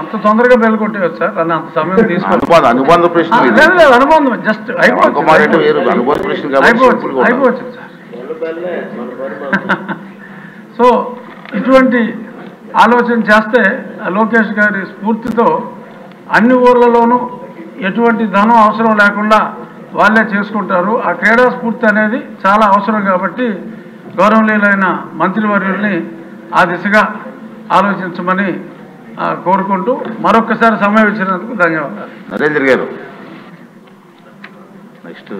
అంత తొందరగా bell కొట్టేయచ్చు sir, అని అంత సమయం తీసుకోవాలి. అనుబంధ ప్రశ్న అనుబంధం జస్ట్ అయిపోవచ్చు సార్. సో ఇటువంటి ఆలోచన చేస్తే లోకేష్ గారి స్ఫూర్తితో అన్ని ఊర్లలోనూ ఎటువంటి ధనం అవసరం లేకుండా వాళ్ళే చేసుకుంటారు. ఆ క్రీడా స్ఫూర్తి అనేది చాలా అవసరం కాబట్టి గౌరవనీయులైన మంత్రివర్యుల్ని ఆ దిశగా ఆలోచించమని కోరుకుంటూ మరొకసారి సమయం ఇచ్చినందుకు ధన్యవాదాలు. నరేంద్ర గారు నెక్స్ట్.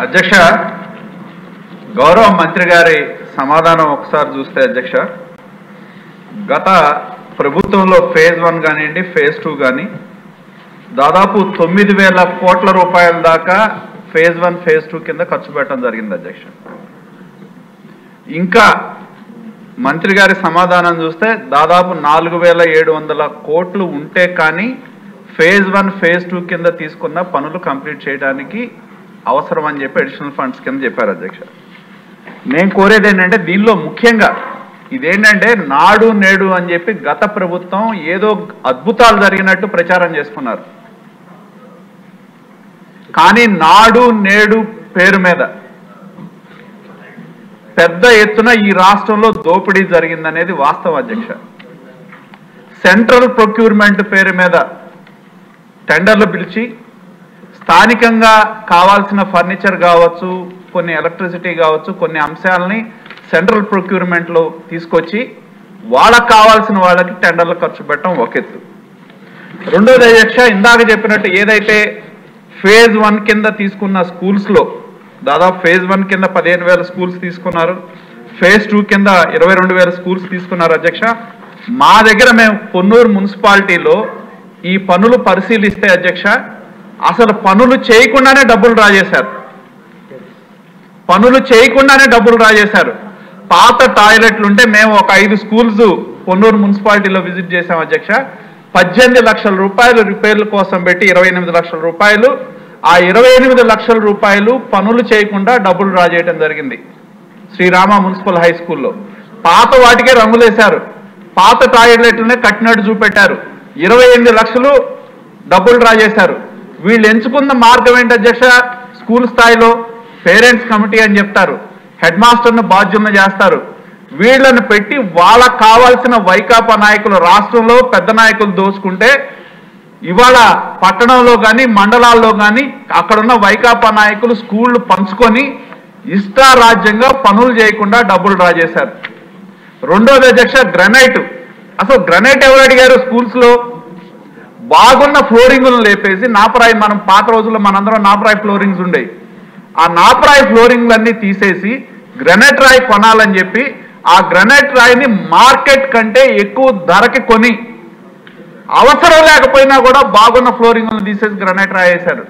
అధ్యక్ష, గౌరవ మంత్రి గారి సమాధానం ఒకసారి చూస్తే అధ్యక్ష, గత ప్రభుత్వంలో ఫేజ్ 1 కానివ్వండి, ఫేజ్ 2 కానీ దాదాపు 9,000 కోట్ల రూపాయల దాకా ఫేజ్ 1 ఫేజ్ 2 కింద ఖర్చు పెట్టడం జరిగింది అధ్యక్ష. ఇంకా మంత్రి గారి సమాధానం చూస్తే దాదాపు 4,700 కోట్లు ఉంటే కానీ ఫేజ్ 1 ఫేజ్ 2 కింద తీసుకున్న పనులు కంప్లీట్ చేయడానికి అవసరం అని చెప్పి అడిషనల్ ఫండ్స్ కింద చెప్పారు అధ్యక్ష. నేను కోరేది ఏంటంటే దీనిలో ముఖ్యంగా ఇదేంటంటే నాడు నేడు అని చెప్పి గత ప్రభుత్వం ఏదో అద్భుతాలు జరిగినట్టు ప్రచారం చేసుకున్నారు. కానీ నాడు నేడు పేరు మీద పెద్ద ఎత్తున ఈ రాష్ట్రంలో దోపిడీ జరిగిందనేది వాస్తవం అధ్యక్ష. సెంట్రల్ ప్రొక్యూర్మెంట్ పేరు మీద టెండర్లు పిలిచి స్థానికంగా కావాల్సిన ఫర్నిచర్ కావచ్చు, కొన్ని ఎలక్ట్రిసిటీ కావచ్చు, కొన్ని అంశాలని సెంట్రల్ ప్రొక్యూర్మెంట్లో తీసుకొచ్చి వాళ్ళకు కావాల్సిన వాళ్ళకి టెండర్లు ఖర్చు పెట్టడం ఒక ఎత్తు. రెండోది అధ్యక్ష, ఇందాక చెప్పినట్టు ఏదైతే ఫేజ్ 1 కింద తీసుకున్న స్కూల్స్లో దాదాపు ఫేజ్ 1 కింద 15,000 స్కూల్స్ తీసుకున్నారు, ఫేజ్ 2 కింద 22,000 స్కూల్స్ తీసుకున్నారు అధ్యక్ష. మా దగ్గర మేము పొన్నూరు మున్సిపాలిటీలో ఈ పనులు పరిశీలిస్తే అధ్యక్ష, అసలు పనులు చేయకుండానే డబ్బులు డ్రా చేశారు. పాత టాయిలెట్లు ఉంటే మేము ఒక 5 స్కూల్స్ పొన్నూరు మున్సిపాలిటీలో విజిట్ చేశాం అధ్యక్ష. 18 లక్షల రూపాయలు రిపేర్ల కోసం పెట్టి 28 లక్షల రూపాయలు, ఆ 28 లక్షల రూపాయలు పనులు చేయకుండా డబ్బులు డ్రా చేయడం జరిగింది శ్రీరామ మున్సిపల్ హై స్కూల్లో. పాత వాటికే రంగులేశారు, పాత టాయిలెట్లనే కట్టినట్టు చూపెట్టారు, 28 లక్షలు డబ్బులు డ్రా చేశారు. వీళ్ళు ఎంచుకున్న మార్గం ఏంటి అధ్యక్ష? స్కూల్ స్థాయిలో పేరెంట్స్ కమిటీ అని చెప్తారు, హెడ్ మాస్టర్ను బాధ్యులను చేస్తారు. వీళ్ళను పెట్టి వాళ్ళకు కావాల్సిన వైకాపా నాయకులు రాష్ట్రంలో పెద్ద నాయకులు దోచుకుంటే ఇవాళ పట్టణంలో కానీ మండలాల్లో కానీ అక్కడున్న వైకాపా నాయకులు స్కూళ్ళు పంచుకొని ఇష్టారాజ్యంగా పనులు చేయకుండా డబ్బులు డ్రా చేశారు. రెండోది అధ్యక్ష, గ్రనైట్. అసలు గ్రనైట్ ఎవరు అడిగారు? స్కూల్స్లో బాగున్న ఫ్లోరింగులను లేపేసి నాపరాయి, మనం పాత రోజుల్లో మనందరం నాపరాయి ఫ్లోరింగ్స్ ఉండేవి, ఆ నాపరాయి ఫ్లోరింగ్లన్నీ తీసేసి గ్రనైట్ రాయి కొనాలని చెప్పి ఆ గ్రనైట్ రాయిని మార్కెట్ కంటే ఎక్కువ ధరకి కొని అవసరం లేకపోయినా కూడా బాగున్న ఫ్లోరింగ్లను తీసేసి గ్రనైట్ రాయి వేశారు.